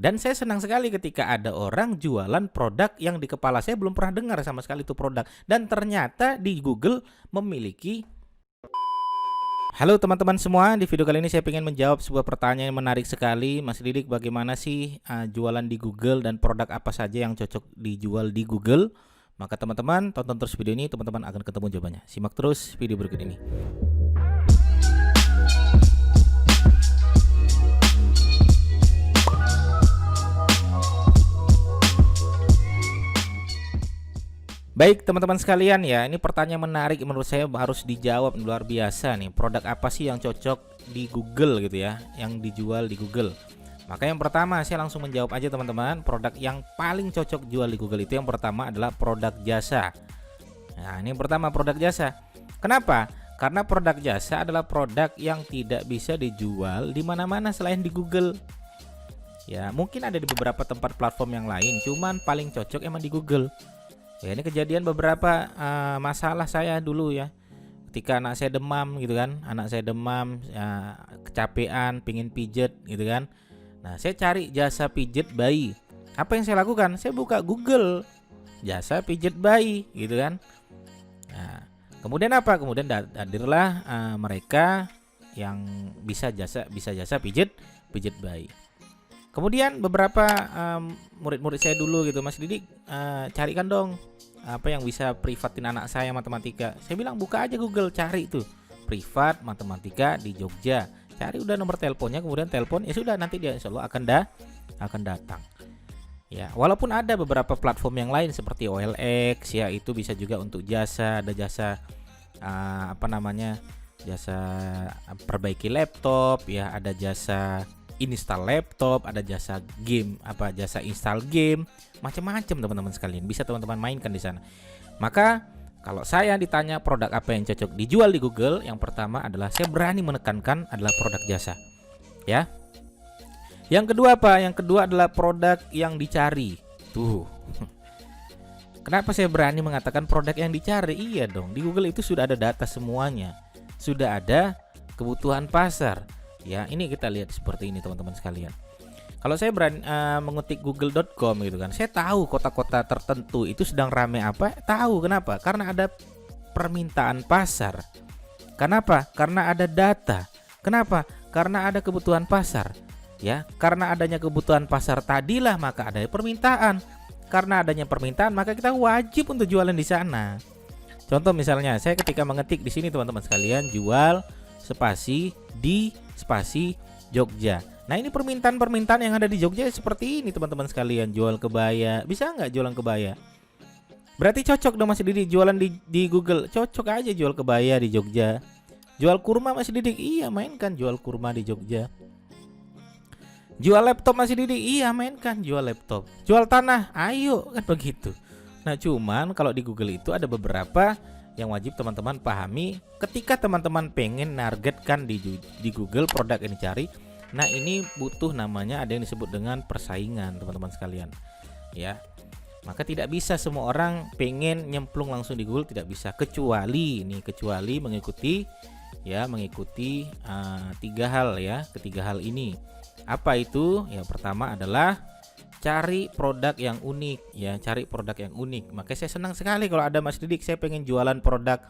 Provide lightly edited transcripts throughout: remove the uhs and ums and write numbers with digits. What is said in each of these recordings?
Dan saya senang sekali ketika ada orang jualan produk yang di kepala saya belum pernah dengar sama sekali itu produk. Dan ternyata di Google memiliki. Halo teman-teman semua, di video kali ini saya ingin menjawab sebuah pertanyaan yang menarik sekali. Mas Didik, bagaimana sih jualan di Google dan produk apa saja yang cocok dijual di Google? Maka teman-teman tonton terus video ini, teman-teman akan ketemu jawabannya. Simak terus video berikut ini. Baik teman-teman sekalian ya, ini pertanyaan menarik menurut saya harus dijawab, luar biasa nih. Produk apa sih yang cocok di Google gitu ya, yang dijual di Google? Maka yang pertama saya langsung menjawab aja teman-teman. Produk yang paling cocok jual di Google itu yang pertama adalah produk jasa. Nah ini yang pertama, produk jasa. Kenapa? Karena produk jasa adalah produk yang tidak bisa dijual di mana-mana selain di Google. Ya mungkin ada di beberapa tempat platform yang lain, cuman paling cocok emang di Google. Ya ini kejadian beberapa masalah saya dulu ya, ketika anak saya demam gitu kan, anak saya demam, ya, kecapean, pingin pijet gitu kan. Nah saya cari jasa pijet bayi. Apa yang saya lakukan? Saya buka Google jasa pijet bayi gitu kan. Nah kemudian apa? Kemudian hadirlah mereka yang bisa jasa pijet bayi. Kemudian beberapa murid-murid saya dulu gitu, Mas Didik, carikan dong apa yang bisa privatin anak saya matematika. Saya bilang buka aja Google, cari tuh privat matematika di Jogja. Cari udah nomor teleponnya, kemudian telepon, ya sudah nanti dia insya Allah akan datang. Ya, walaupun ada beberapa platform yang lain seperti OLX ya, itu bisa juga untuk jasa, ada jasa jasa perbaiki laptop ya, ada jasa install laptop, ada jasa game, jasa install game, macam-macam teman-teman sekalian, bisa teman-teman mainkan di sana. Maka kalau saya ditanya produk apa yang cocok dijual di Google, yang pertama adalah saya berani menekankan adalah produk jasa. Ya. Yang kedua apa? Yang kedua adalah produk yang dicari. Tuh. Kenapa saya berani mengatakan produk yang dicari? Iya dong, di Google itu sudah ada data semuanya. Sudah ada kebutuhan pasar. Ya, ini kita lihat seperti ini teman-teman sekalian. Kalau saya berani mengetik google.com gitu kan, saya tahu kota-kota tertentu itu sedang ramai apa? Tahu kenapa? Karena ada permintaan pasar. Kenapa? Karena ada data. Kenapa? Karena ada kebutuhan pasar. Ya, karena adanya kebutuhan pasar tadilah maka ada permintaan. Karena adanya permintaan maka kita wajib untuk jualan di sana. Contoh misalnya, saya ketika mengetik di sini teman-teman sekalian, jual spasi di spasi Jogja. Nah ini permintaan yang ada di Jogja seperti ini teman-teman sekalian, jual kebaya. Bisa nggak jualan kebaya? Berarti cocok dong Mas Didik jualan di Google. Cocok aja jual kebaya di Jogja. Jual kurma Mas Didik, iya mainkan jual kurma di Jogja. Jual laptop Mas Didik, iya mainkan jual laptop. Jual tanah, ayo, kan begitu. Nah cuman kalau di Google itu ada beberapa yang wajib teman-teman pahami ketika teman-teman pengen nargetkan di Google produk yang dicari. Nah ini butuh namanya ada yang disebut dengan persaingan teman-teman sekalian ya. Maka tidak bisa semua orang pengen nyemplung langsung di Google, tidak bisa, kecuali mengikuti tiga hal ya. Ketiga hal ini apa itu? Yang pertama adalah cari produk yang unik ya, cari produk yang unik. Makanya saya senang sekali kalau ada Mas Didik, saya pengen jualan produk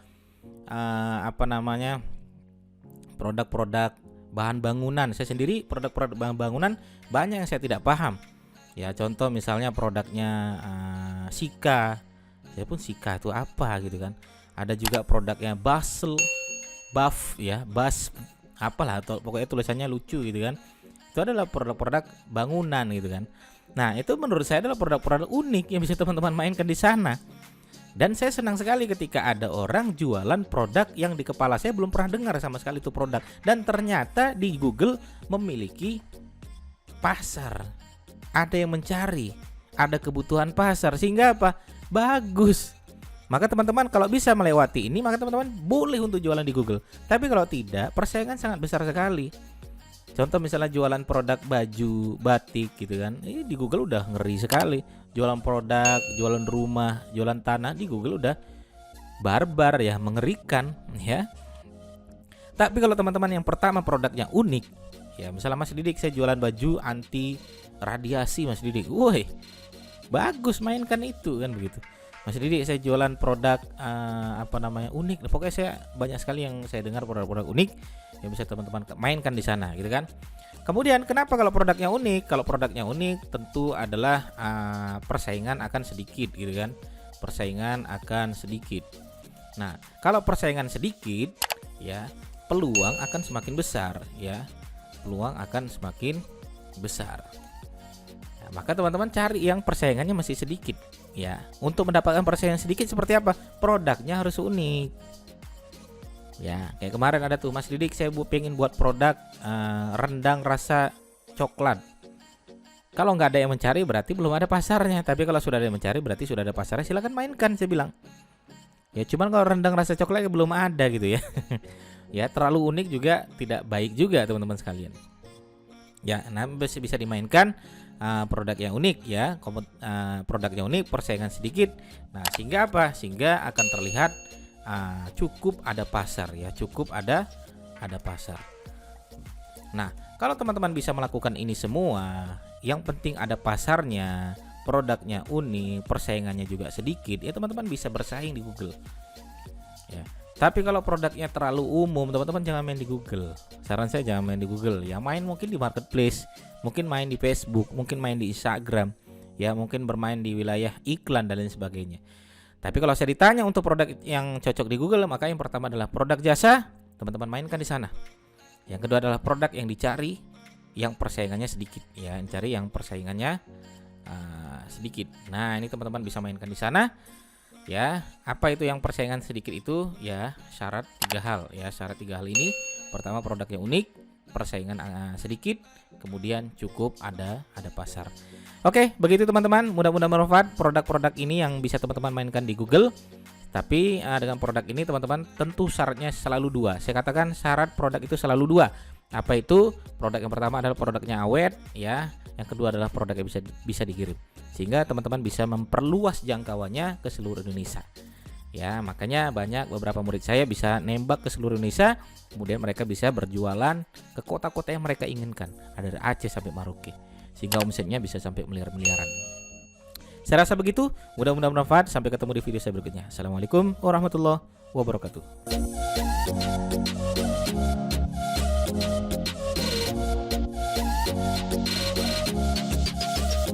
produk-produk bahan bangunan. Saya sendiri produk-produk bahan bangunan banyak yang saya tidak paham. Ya, contoh misalnya produknya Sika. Saya pun Sika itu apa gitu kan. Ada juga produknya Buff ya, apalah, pokoknya tulisannya lucu gitu kan. Itu adalah produk-produk bangunan gitu kan. Nah itu menurut saya adalah produk-produk unik yang bisa teman-teman mainkan di sana. Dan saya senang sekali ketika ada orang jualan produk yang di kepala saya belum pernah dengar sama sekali itu produk. Dan ternyata di Google memiliki pasar. Ada yang mencari, ada kebutuhan pasar. Sehingga apa? Bagus. Maka teman-teman kalau bisa melewati ini, maka teman-teman boleh untuk jualan di Google. Tapi kalau tidak, persaingan sangat besar sekali. Contoh misalnya jualan produk baju, batik gitu kan, di Google udah ngeri sekali. Jualan produk, jualan rumah, jualan tanah di Google udah barbar ya, mengerikan ya. Tapi kalau teman-teman yang pertama produknya unik, ya misalnya Mas Didik saya jualan baju anti radiasi Mas Didik. Woi, bagus, mainkan itu kan begitu. Mas Didik, saya jualan produk unik. Pokoknya saya banyak sekali yang saya dengar produk-produk unik yang bisa teman-teman mainkan di sana gitu kan. Kemudian kenapa kalau produknya unik? Kalau produknya unik tentu adalah persaingan akan sedikit gitu kan. Persaingan akan sedikit. Nah, kalau persaingan sedikit ya, peluang akan semakin besar ya. Peluang akan semakin besar. Nah, maka teman-teman cari yang persaingannya masih sedikit ya. Untuk mendapatkan persaingan sedikit seperti apa? Produknya harus unik. Ya, kayak kemarin ada tuh Mas Didik, saya pengen buat produk rendang rasa coklat. Kalau nggak ada yang mencari berarti belum ada pasarnya. Tapi kalau sudah ada yang mencari berarti sudah ada pasarnya. Silakan mainkan, saya bilang. Ya, cuman kalau rendang rasa coklat belum ada gitu ya. Ya, terlalu unik juga tidak baik juga teman-teman sekalian. Ya, nah bisa dimainkan produk yang unik ya. Produknya unik, persaingan sedikit. Nah, sehingga apa? Sehingga akan terlihat cukup ada pasar ya, cukup ada pasar. Nah, kalau teman-teman bisa melakukan ini semua, yang penting ada pasarnya, produknya unik, persaingannya juga sedikit, ya teman-teman bisa bersaing di Google. Ya. Tapi kalau produknya terlalu umum, teman-teman jangan main di Google. Saran saya jangan main di Google. Ya main mungkin di marketplace, mungkin main di Facebook, mungkin main di Instagram, ya mungkin bermain di wilayah iklan dan lain sebagainya. Tapi kalau saya ditanya untuk produk yang cocok di Google, maka yang pertama adalah produk jasa, teman-teman mainkan di sana. Yang kedua adalah produk yang dicari, yang persaingannya sedikit, ya, cari yang persaingannya sedikit. Nah, ini teman-teman bisa mainkan di sana. Ya, apa itu yang persaingan sedikit itu? Ya, syarat 3 hal. Ya, syarat 3 hal ini. Pertama, produknya unik, persaingan sedikit, kemudian cukup ada pasar. Oke, begitu teman-teman. Mudah-mudahan bermanfaat produk-produk ini yang bisa teman-teman mainkan di Google. Tapi dengan produk ini teman-teman tentu syaratnya selalu 2. Saya katakan syarat produk itu selalu 2. Apa itu? Produk yang pertama adalah produknya awet, ya. Yang kedua adalah produk yang bisa dikirim. Sehingga teman-teman bisa memperluas jangkauannya ke seluruh Indonesia. Ya, makanya beberapa murid saya bisa nembak ke seluruh Indonesia, kemudian mereka bisa berjualan ke kota-kota yang mereka inginkan. Ada dari Aceh sampai Maroke. Sehingga omsetnya bisa sampai miliar-miliaran. Saya rasa begitu. Mudah-mudahan bermanfaat. Sampai ketemu di video saya berikutnya. Assalamualaikum warahmatullahi wabarakatuh.